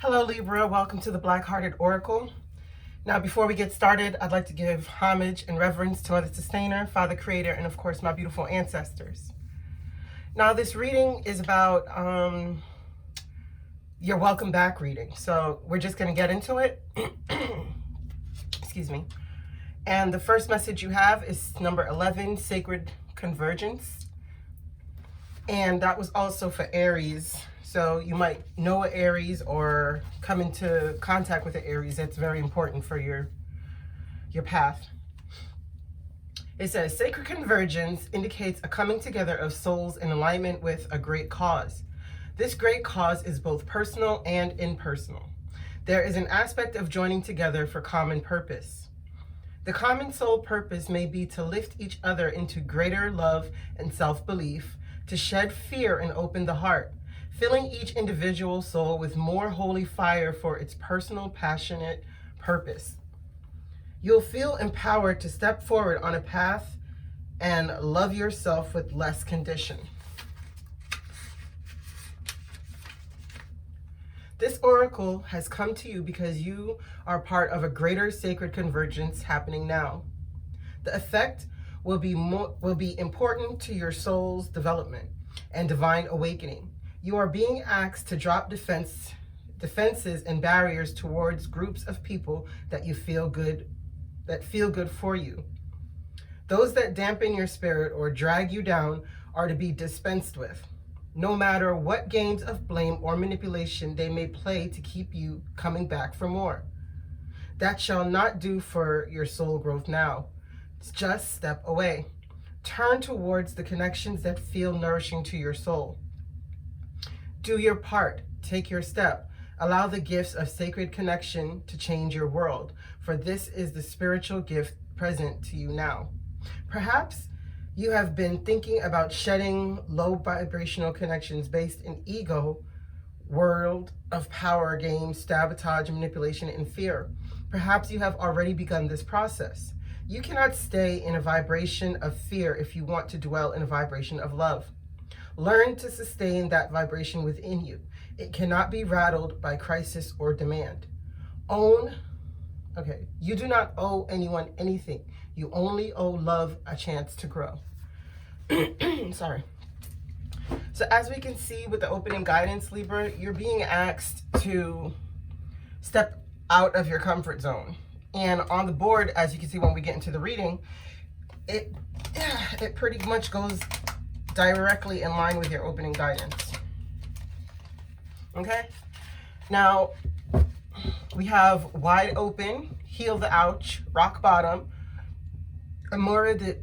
Hello Libra, welcome to the Black-Hearted Oracle. Now before we get started, I'd like to give homage and reverence to Mother Sustainer, Father Creator, and of course my beautiful ancestors. Now this reading is about your welcome back reading. So we're just going to get into it. Excuse me. And the first message you have is number 11, Sacred Convergence. And that was also for Aries. So you might know an Aries or come into contact with an Aries. That's very important for your path. It says, sacred convergence indicates a coming together of souls in alignment with a great cause. This great cause is both personal and impersonal. There is an aspect of joining together for common purpose. The common soul purpose may be to lift each other into greater love and self-belief, to shed fear and open the heart, filling each individual soul with more holy fire for its personal, passionate purpose. You'll feel empowered to step forward on a path and love yourself with less condition. This oracle has come to you because you are part of a greater sacred convergence happening now. The effect will be important to your soul's development and divine awakening. You are being asked to drop defenses and barriers towards groups of people that feel good for you. Those that dampen your spirit or drag you down are to be dispensed with, no matter what games of blame or manipulation they may play to keep you coming back for more. That shall not do for your soul growth now. Just step away. Turn towards the connections that feel nourishing to your soul. Do your part, take your step. Allow the gifts of sacred connection to change your world, for this is the spiritual gift present to you now. Perhaps you have been thinking about shedding low vibrational connections based in ego, world of power games, sabotage, manipulation, and fear. Perhaps you have already begun this process. You cannot stay in a vibration of fear if you want to dwell in a vibration of love. Learn to sustain that vibration within you. It cannot be rattled by crisis or demand. You do not owe anyone anything. You only owe love a chance to grow. Sorry. So as we can see with the opening guidance, Libra, you're being asked to step out of your comfort zone. And on the board, as you can see when we get into the reading, it pretty much goes directly in line with your opening guidance. Okay? Now, we have wide open, heal the ouch, rock bottom, Amora de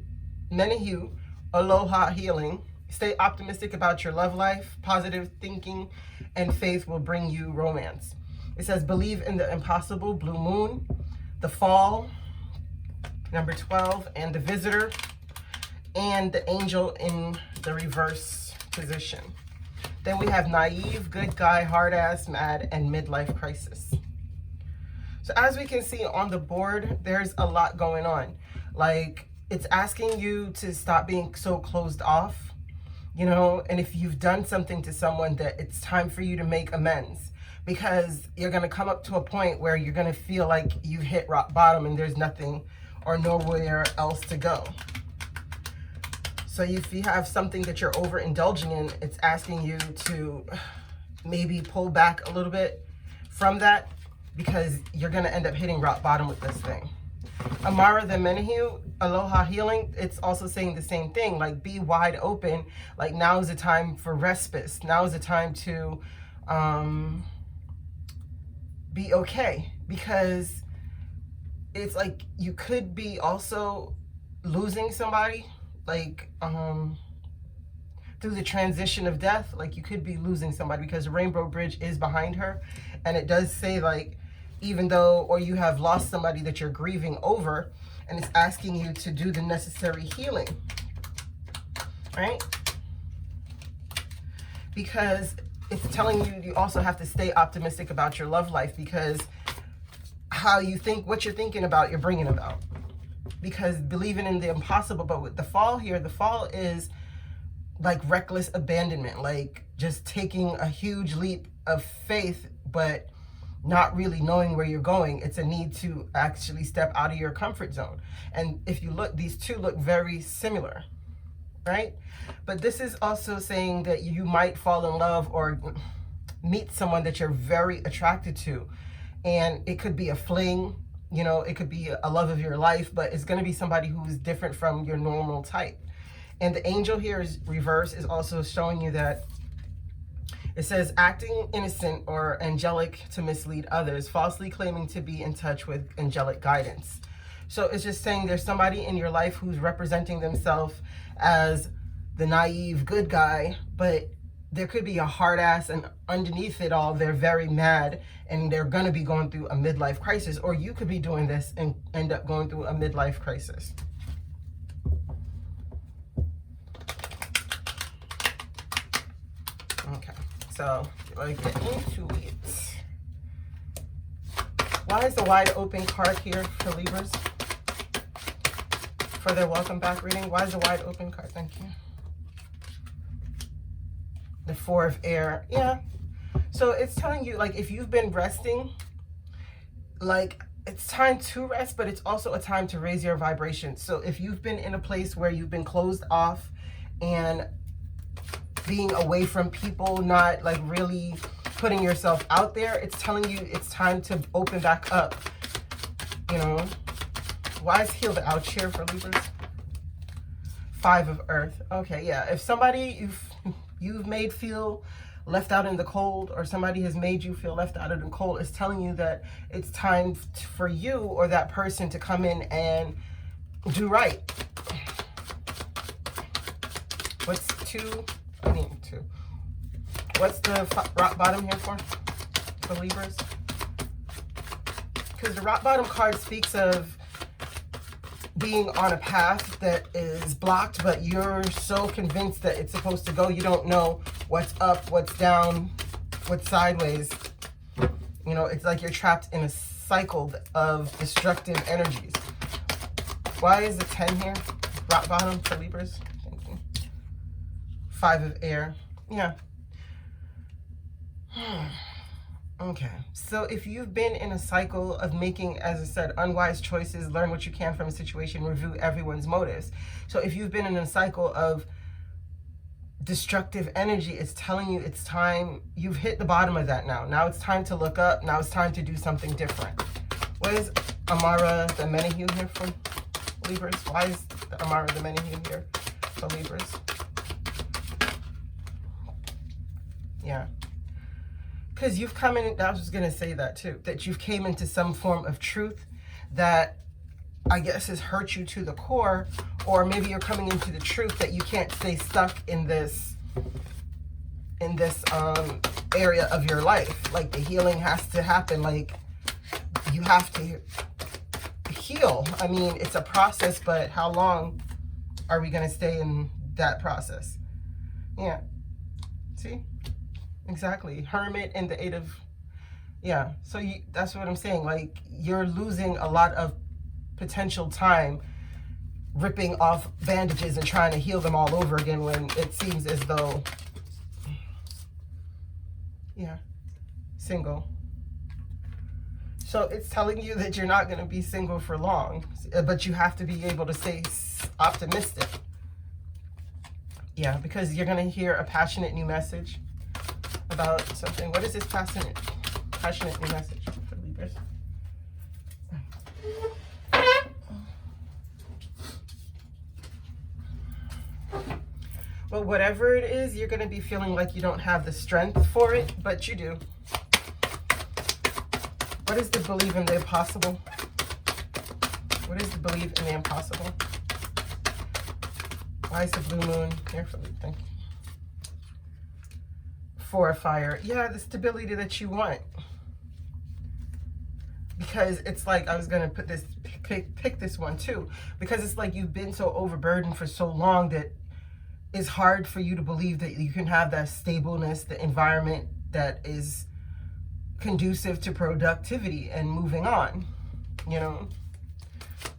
Menahu, aloha healing. Stay optimistic about your love life. Positive thinking and faith will bring you romance. It says believe in the impossible, blue moon, the fall, number 12, and the visitor, and the angel in the reverse position. Then we have naive, good guy, hard ass, mad, and midlife crisis. So as we can see on the board, there's a lot going on. Like, it's asking you to stop being so closed off, you know, and if you've done something to someone, that it's time for you to make amends, because you're going to come up to a point where you're going to feel like you've hit rock bottom and there's nothing or nowhere else to go. So if you have something that you're overindulging in, it's asking you to maybe pull back a little bit from that, because you're going to end up hitting rock bottom with this thing. Amara the Menahu, aloha healing, it's also saying the same thing, like be wide open. Like now is the time for respite. Now is the time to be okay, because it's like you could be also losing somebody, like through the transition of death. Like you could be losing somebody because the rainbow bridge is behind her, and it does say, like, even though, or you have lost somebody that you're grieving over, and it's asking you to do the necessary healing, right? Because it's telling you, you also have to stay optimistic about your love life, because how you think, what you're thinking about, you're bringing about. Because believing in the impossible, but with the fall here, the fall is like reckless abandonment, like just taking a huge leap of faith, but not really knowing where you're going. It's a need to actually step out of your comfort zone. And if you look, these two look very similar, right? But this is also saying that you might fall in love or meet someone that you're very attracted to. And it could be a fling, you know, it could be a love of your life, but it's going to be somebody who's different from your normal type. And the angel here is reverse, is also showing you that it says acting innocent or angelic to mislead others, falsely claiming to be in touch with angelic guidance. So it's just saying there's somebody in your life who's representing themselves as the naive good guy, but there could be a hard ass, and underneath it all, they're very mad and they're going to be going through a midlife crisis, or you could be doing this and end up going through a midlife crisis. Okay, so let's get into it. Why is the wide open card here for Libras? For their welcome back reading, why is the wide open card? Thank you. The Four of Air. Yeah. So it's telling you, like, if you've been resting, like, it's time to rest, but it's also a time to raise your vibration. So if you've been in a place where you've been closed off and being away from people, not like really putting yourself out there, it's telling you it's time to open back up. You know, why is heal the ouch here for Libras? Five of Earth. Okay, yeah. If somebody you've made feel left out in the cold, or somebody has made you feel left out in the cold, it's telling you that it's time for you or that person to come in and do right. What's two? I need two. What's the rock bottom here for Libras? Because the rock bottom card speaks of being on a path that is blocked, but you're so convinced that it's supposed to go, you don't know what's up, what's down, what's sideways. You know, it's like you're trapped in a cycle of destructive energies. Why is the 10 here? Rock bottom for Libras. Thank you. Five of Air. Yeah. Okay, so if you've been in a cycle of making, as I said, unwise choices, learn what you can from a situation, review everyone's motives. So if you've been in a cycle of destructive energy, it's telling you it's time, you've hit the bottom of that now. Now it's time to look up. Now it's time to do something different. What is Amara the Menahue here for Libras? Why is the Amara the Menahue here for Libras? Yeah. Because you've come in, I was just going to say that too, that you've came into some form of truth that I guess has hurt you to the core, or maybe you're coming into the truth that you can't stay stuck in this area of your life. Like the healing has to happen. Like you have to heal. I mean, it's a process, but how long are we going to stay in that process? Yeah. See? Exactly. Hermit and the Eight of, yeah. So that's what I'm saying. Like you're losing a lot of potential time ripping off bandages and trying to heal them all over again when it seems as though, yeah, single. So it's telling you that you're not going to be single for long, but you have to be able to stay optimistic. Yeah, because you're going to hear a passionate new message about something. What is this passionate new message for Libras? Well, whatever it is, you're going to be feeling like you don't have the strength for it, but you do. What is the believe in the impossible? What is the believe in the impossible? Why is the blue moon here for Libra? Thank you. Four of Fire. Yeah, the stability that you want. Because it's like, I was going to put this, pick this one too. Because it's like you've been so overburdened for so long that it's hard for you to believe that you can have that stableness, the environment that is conducive to productivity and moving on, you know.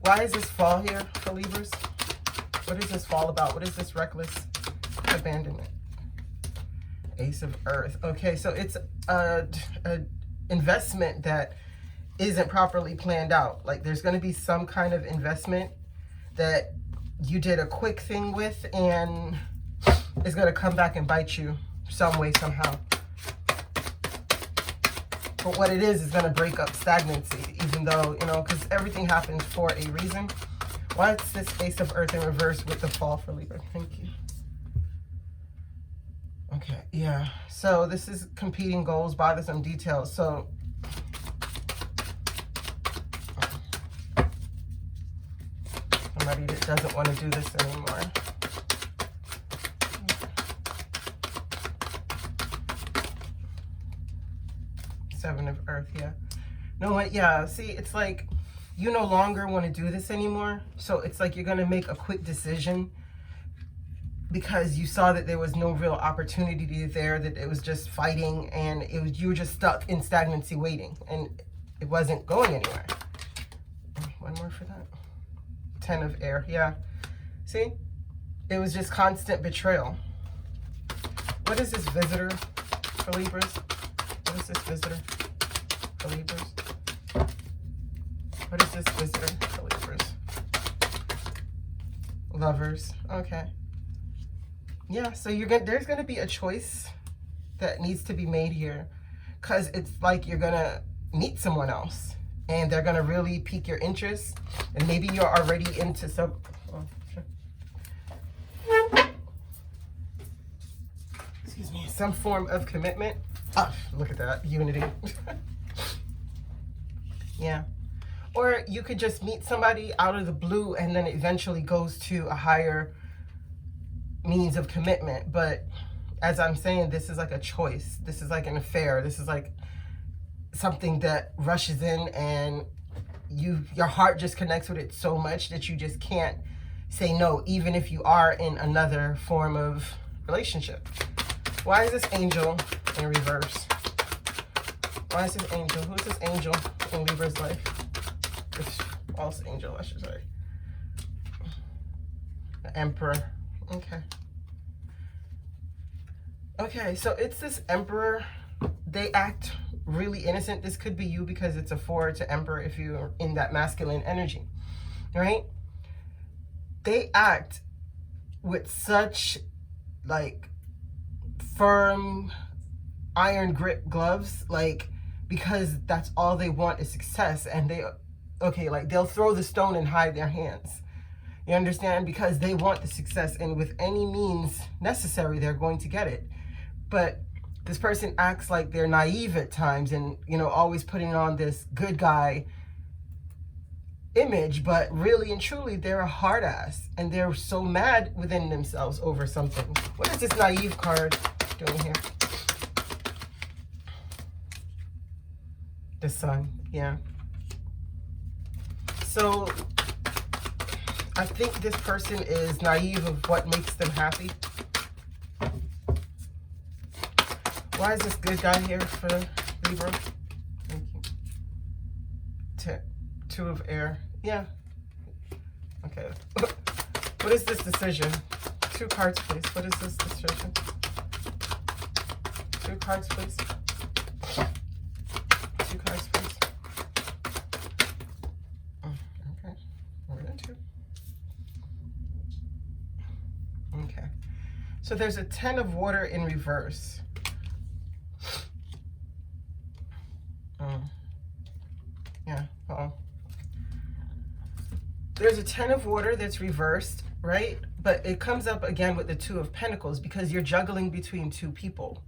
Why is this fall here for Libras? What is this fall about? What is this reckless abandonment? Ace of Earth. Okay, so it's investment that isn't properly planned out. Like there's going to be some kind of investment that you did a quick thing with, and it's going to come back and bite you some way, somehow. But what it is going to break up stagnancy, even though, you know, because everything happens for a reason. What's this Ace of Earth in reverse with the fall for Libra? Thank you. Okay, yeah. So this is competing goals, bothersome details. So somebody that doesn't want to do this anymore. Seven of Earth, yeah. No, what? Yeah, see, it's like you no longer want to do this anymore. So it's like you're going to make a quick decision because you saw that there was no real opportunity there, that it was just fighting, and you were just stuck in stagnancy waiting, and it wasn't going anywhere. One more for that. 10 of Air, yeah. See? It was just constant betrayal. What is this visitor for Libras? What is this visitor for Libras? What is this visitor for Libras? Lovers, okay. Yeah, so there's gonna be a choice that needs to be made here, because it's like you're gonna meet someone else and they're gonna really pique your interest, and maybe you're already into some excuse me, some form of commitment. Oh, look at that, unity. Yeah. Or you could just meet somebody out of the blue and then it eventually goes to a higher means of commitment. But as I'm saying, this is like a choice. This is like an affair. This is like something that rushes in, and your heart just connects with it so much that you just can't say no, even if you are in another form of relationship. Why is this angel in reverse? Why is this angel? Who's this angel in Libra's life? This false angel, I should say. The Emperor. Okay. Okay, so it's this Emperor. They act really innocent. This could be you because it's a 4 to Emperor if you're in that masculine energy, right? They act with such like firm iron grip gloves, like, because that's all they want is success. And they'll throw the stone and hide their hands. You understand? Because they want the success, and with any means necessary, they're going to get it. But this person acts like they're naive at times, and, you know, always putting on this good guy image, but really and truly, they're a hard ass, and they're so mad within themselves over something. What is this naive card doing here? The Sun, yeah. So I think this person is naive of what makes them happy. Why is this good guy here for Libra? Thank you. 2 of Air. Yeah. Okay. What is this decision? 2 cards, please. What is this decision? 2 cards, please. 2 cards, please. Okay. We're into. Okay. So there's a 10 of Water in reverse. Yeah. Uh-oh. There's a 10 of Water that's reversed, right? But it comes up again with the 2 of Pentacles because you're juggling between 2 people.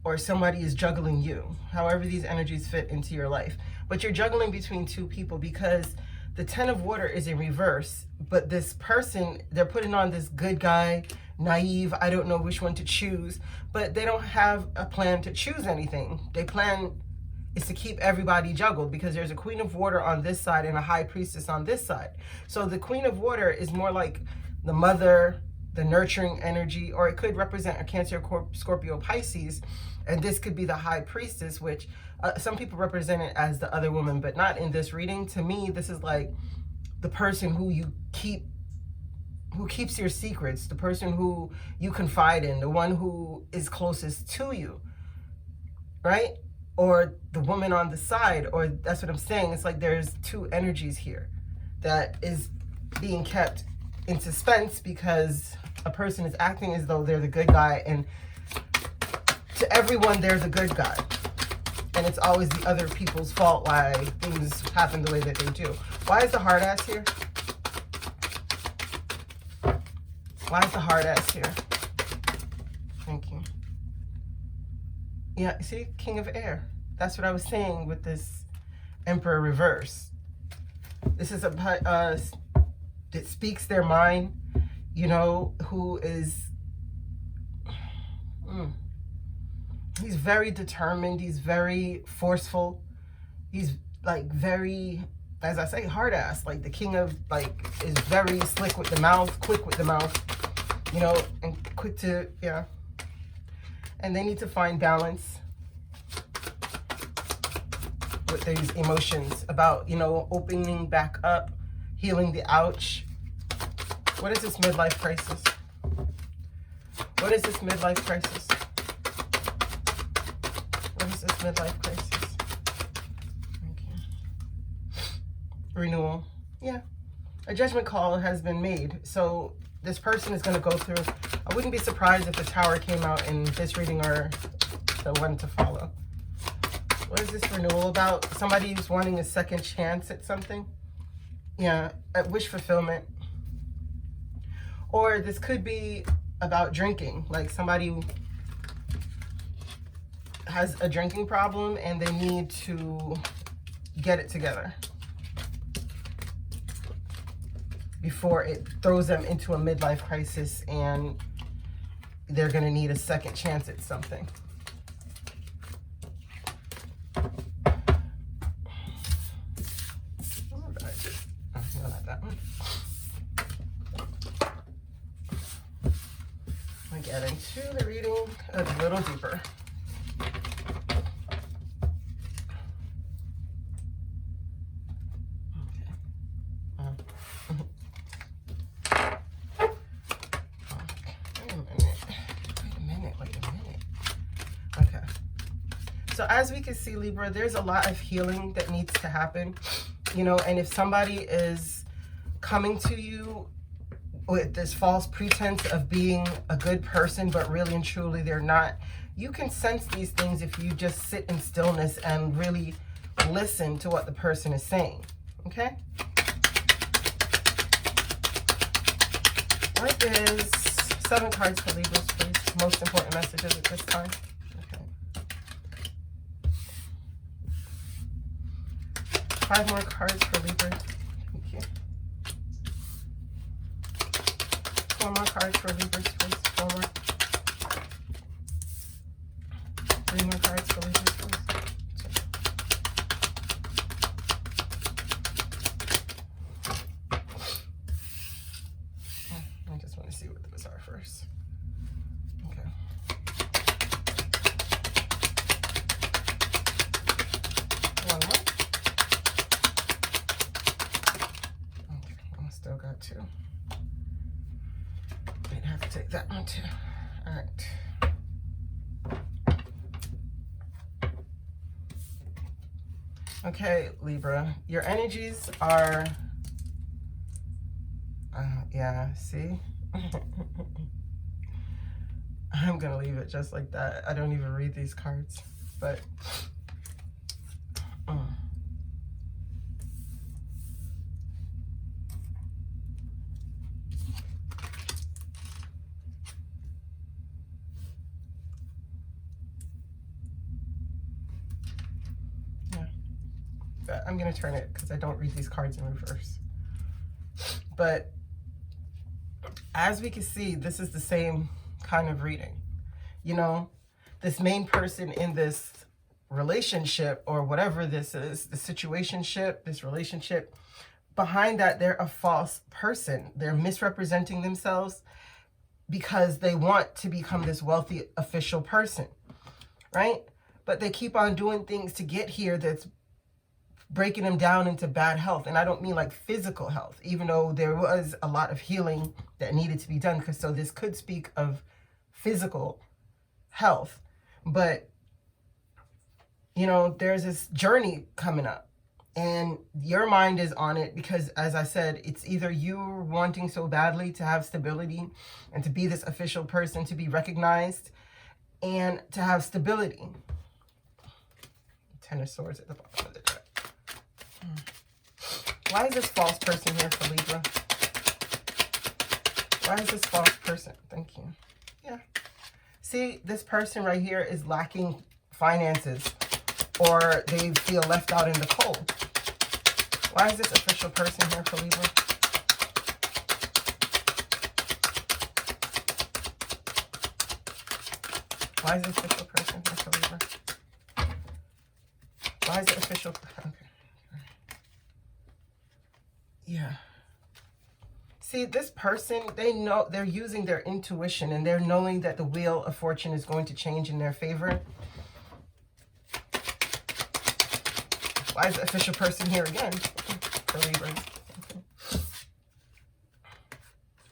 Or somebody is juggling you. However these energies fit into your life. But you're juggling between 2 people because the 10 of Water is in reverse. But this person, they're putting on this good guy, naive, I don't know which one to choose. But they don't have a plan to choose anything. Their plan is to keep everybody juggled because there's a Queen of Water on this side and a High Priestess on this side. So the Queen of Water is more like the mother, the nurturing energy, or it could represent a Cancer, Scorpio, Pisces. And this could be the High Priestess, which some people represent it as the other woman, but not in this reading. To me, this is like the person who keeps your secrets, the person who you confide in, the one who is closest to you. right? Or the woman on the side, or that's what I'm saying. It's like there's two energies here that is being kept in suspense because a person is acting as though they're the good guy, and to everyone they're the good guy. And it's always the other people's fault why things happen the way that they do. Why is the hard ass here? Why is the hard ass here? Thank you. Yeah, see, King of Air. That's what I was saying with this Emperor reverse. This is a that speaks their mind, you know, who is he's very determined, he's very forceful, he's like very, as I say, hard ass. Like the king of, like, is very slick with the mouth, quick with the mouth, you know, and quick to, yeah. And they need to find balance with these emotions about, you know, opening back up, healing the ouch. What is this midlife crisis? What is this midlife crisis? What is this midlife crisis? Okay. Renewal. Yeah. A judgment call has been made. So this person is going to go through. I wouldn't be surprised if the Tower came out in this reading or the one to follow. What is this renewal about? Somebody who's wanting a second chance at something. Yeah. At wish fulfillment. Or this could be about drinking. Like somebody who has a drinking problem and they need to get it together before it throws them into a midlife crisis and they're going to need a second chance at something. What did I do? Oh, no, not that one. I get into the reading a little deeper. So as we can see, Libra, there's a lot of healing that needs to happen, you know, and if somebody is coming to you with this false pretense of being a good person, but really and truly they're not, you can sense these things if you just sit in stillness and really listen to what the person is saying, okay? What is 7 cards for Libras, please? Most important messages at this time. 5 more cards for Libra. Thank you. 4 more cards for Libra, please. 4 more. 3 more cards for Libra, please. I just want to see what those are first. Okay. One more. Still got 2. Might have to take that one too. All right. Okay, Libra, your energies are, yeah, see? I'm gonna leave it just like that. I don't even read these cards, but I'm going to turn it because I don't read these cards in reverse. But as we can see, this is the same kind of reading. You know, this main person in this relationship or whatever this is, the situationship, this relationship, behind that, they're a false person. They're misrepresenting themselves because they want to become this wealthy official person, right? But they keep on doing things to get here that's breaking them down into bad health. And I don't mean like physical health, even though there was a lot of healing that needed to be done. Because so this could speak of physical health, but you know, there's this journey coming up and your mind is on it because, as I said, it's either you wanting so badly to have stability and to be this official person, to be recognized and to have stability. Ten of Swords at the bottom of the deck. Why is this false person here for Libra? Why is this false person? Thank you. Yeah. See, this person right here is lacking finances or they feel left out in the cold. Why is this official person here for Libra? Why is this official person here for Libra? Why is it official? Okay. Yeah. See, this person, they know, they're using their intuition and they're knowing that the wheel of fortune is going to change in their favor. Why is the official person here again? For Libra. Okay.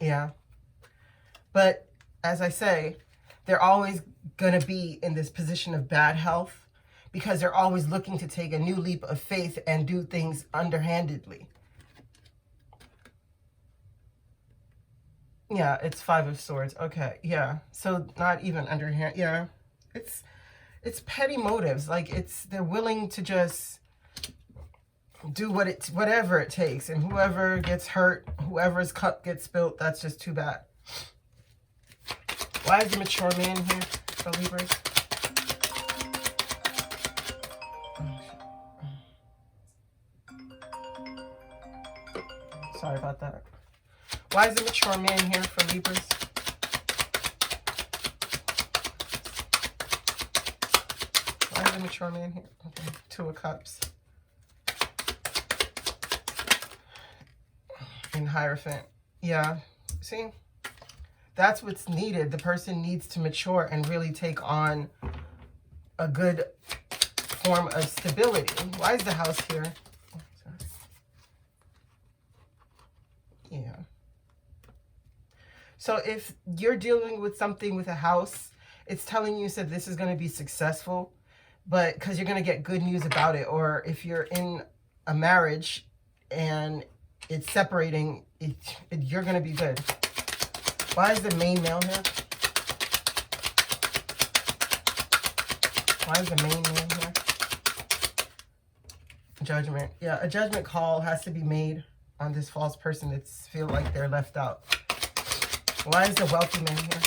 Yeah. But as I say, they're always going to be in this position of bad health because they're always looking to take a new leap of faith and do things underhandedly. Yeah, it's Five of Swords. Okay, yeah. So not even underhand. Yeah, it's petty motives. Like they're willing to just do whatever it takes, and whoever gets hurt, whoever's cup gets spilt, that's just too bad. Why is the mature man here for Libras? Sorry about that. Why is the mature man here for Libras? Why is the mature man here? Okay. Two of Cups. And Hierophant. Yeah. See? That's what's needed. The person needs to mature and really take on a good form of stability. Why is the House here? Oh, sorry. Yeah. So if you're dealing with something with a house, it's telling you that this is going to be successful, but because you're going to get good news about it. Or if you're in a marriage and it's separating, you're going to be good. Why is the main male here? Why is the main man here? Judgment. Yeah, a judgment call has to be made on this false person that feel like they're left out. Why is the wealthy man here?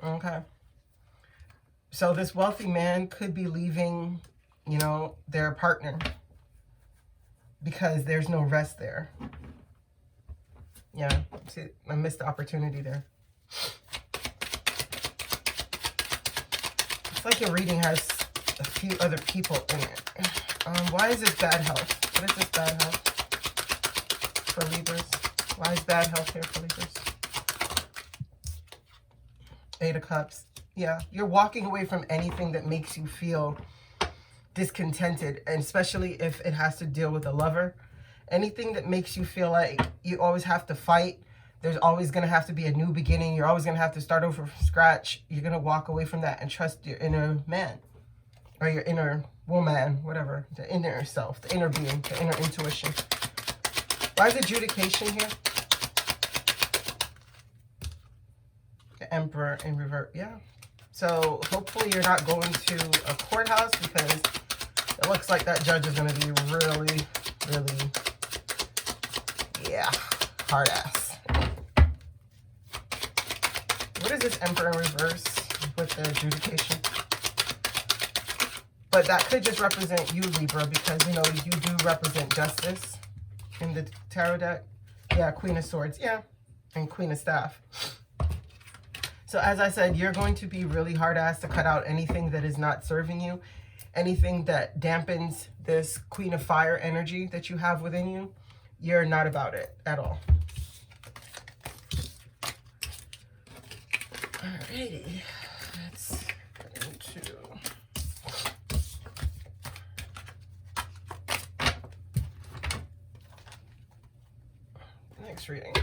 Okay. So this wealthy man could be leaving, you know, their partner because there's no rest there. Yeah, see, I missed the opportunity there. It's like your reading has a few other people in it. Why is this bad health? What is this bad health for Libras? Why is bad health here for Libras? Eight of Cups. Yeah, you're walking away from anything that makes you feel discontented, and especially if it has to deal with a lover. Anything that makes you feel like you always have to fight, there's always going to have to be a new beginning, you're always going to have to start over from scratch, you're going to walk away from that and trust your inner man or your inner woman, whatever, the inner self, the inner being, the inner intuition. Why is adjudication here? The Emperor in reverse. Yeah. So hopefully you're not going to a courthouse because it looks like that judge is going to be really, really, yeah, hard ass. What is this Emperor in reverse with the adjudication? But that could just represent you, Libra, because, you know, you do represent justice in the tarot deck. Yeah, Queen of Swords. Yeah, and Queen of Staff. So as I said, you're going to be really hard-ass to cut out anything that is not serving you, anything that dampens this Queen of Fire energy that you have within you. You're not about it at all. Alrighty, let's get into next reading.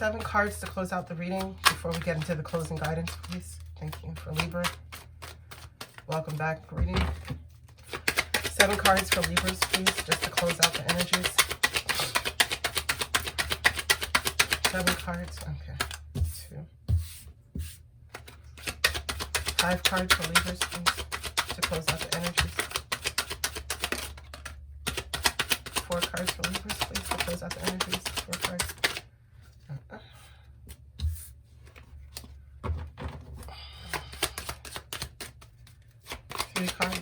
7 cards to close out the reading before we get into the closing guidance, please. Thank you for Libra. Welcome back, reading. 7 cards for Libras, please, just to close out the energies. 7 cards, okay. 2. 5 cards for Libras, please, to close out the energies. 4 cards for Libras, please, to close out the energies. 4 cards. 3 cards.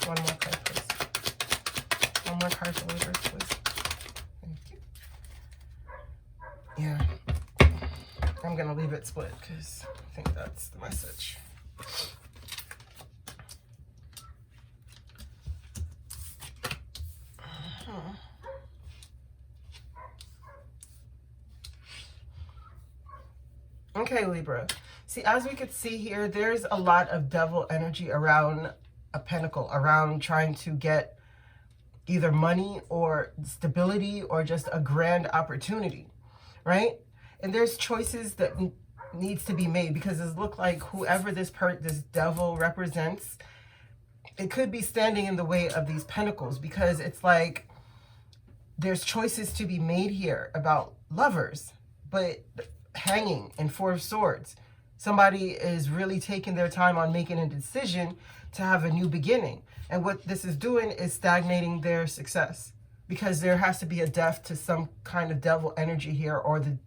1 more card, please. 1 more card for Libras, please. Thank you. Yeah. I'm going to leave it split because I think that's the message. Okay, Libra. See, as we could see here, there's a lot of devil energy around a pentacle, around trying to get either money or stability or just a grand opportunity, right? And there's choices that needs to be made because it looks like whoever this devil represents, it could be standing in the way of these pentacles because it's like there's choices to be made here about lovers, but hanging and 4 of Swords. Somebody is really taking their time on making a decision to have a new beginning. And what this is doing is stagnating their success because there has to be a death to some kind of devil energy here or the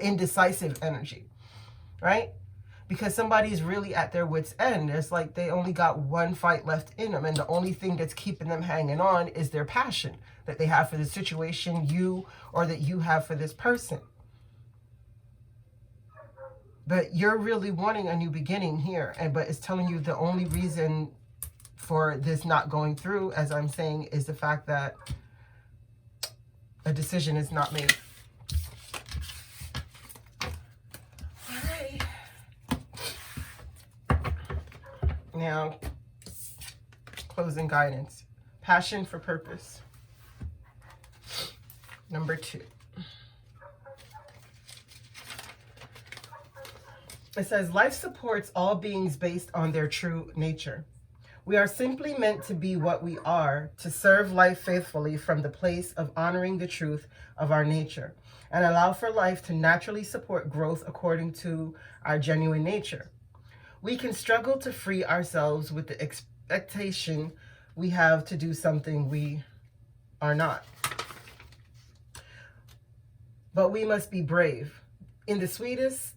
indecisive energy, right? Because somebody's really at their wit's end. It's like they only got one fight left in them. And the only thing that's keeping them hanging on is their passion that they have for the situation, or that you have for this person. But you're really wanting a new beginning here. But it's telling you the only reason for this not going through, as I'm saying, is the fact that a decision is not made. All right. Now, closing guidance. Passion for purpose. Number 2. It says, life supports all beings based on their true nature. We are simply meant to be what we are, to serve life faithfully from the place of honoring the truth of our nature, and allow for life to naturally support growth according to our genuine nature. We can struggle to free ourselves with the expectation we have to do something we are not. But we must be brave. In the sweetness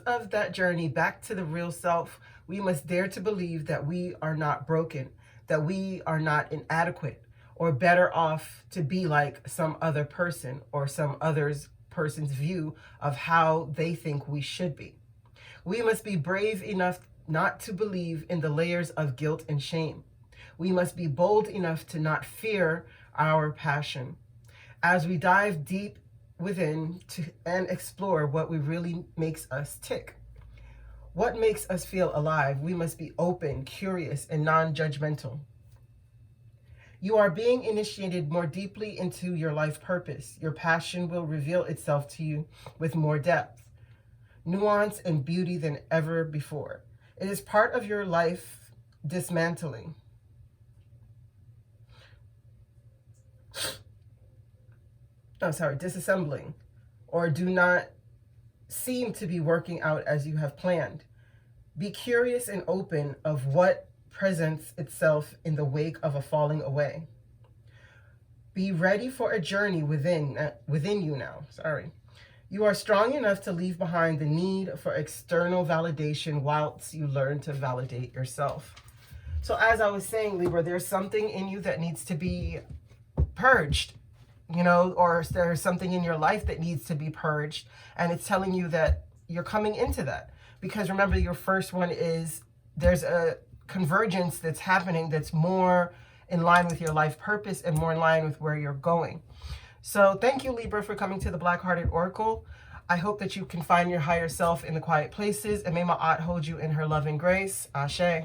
of that journey back to the real self, we must dare to believe that we are not broken, that we are not inadequate, or better off to be like some other person or some person's view of how they think we should be. We must be brave enough not to believe in the layers of guilt and shame. We must be bold enough to not fear our passion. As we dive deep within and explore what really makes us tick. What makes us feel alive? We must be open, curious, and non-judgmental. You are being initiated more deeply into your life purpose. Your passion will reveal itself to you with more depth, nuance, and beauty than ever before. It is part of your life disassembling, or do not seem to be working out as you have planned. Be curious and open of what presents itself in the wake of a falling away. Be ready for a journey within you now. You are strong enough to leave behind the need for external validation whilst you learn to validate yourself. So as I was saying, Libra, there's something in you that needs to be purged, or there's something in your life that needs to be purged. And it's telling you that you're coming into that. Because remember, your first one is there's a convergence that's happening that's more in line with your life purpose and more in line with where you're going. So thank you, Libra, for coming to the Black-Hearted Oracle. I hope that you can find your higher self in the quiet places, and may Ma'at hold you in her love and grace. Ashe.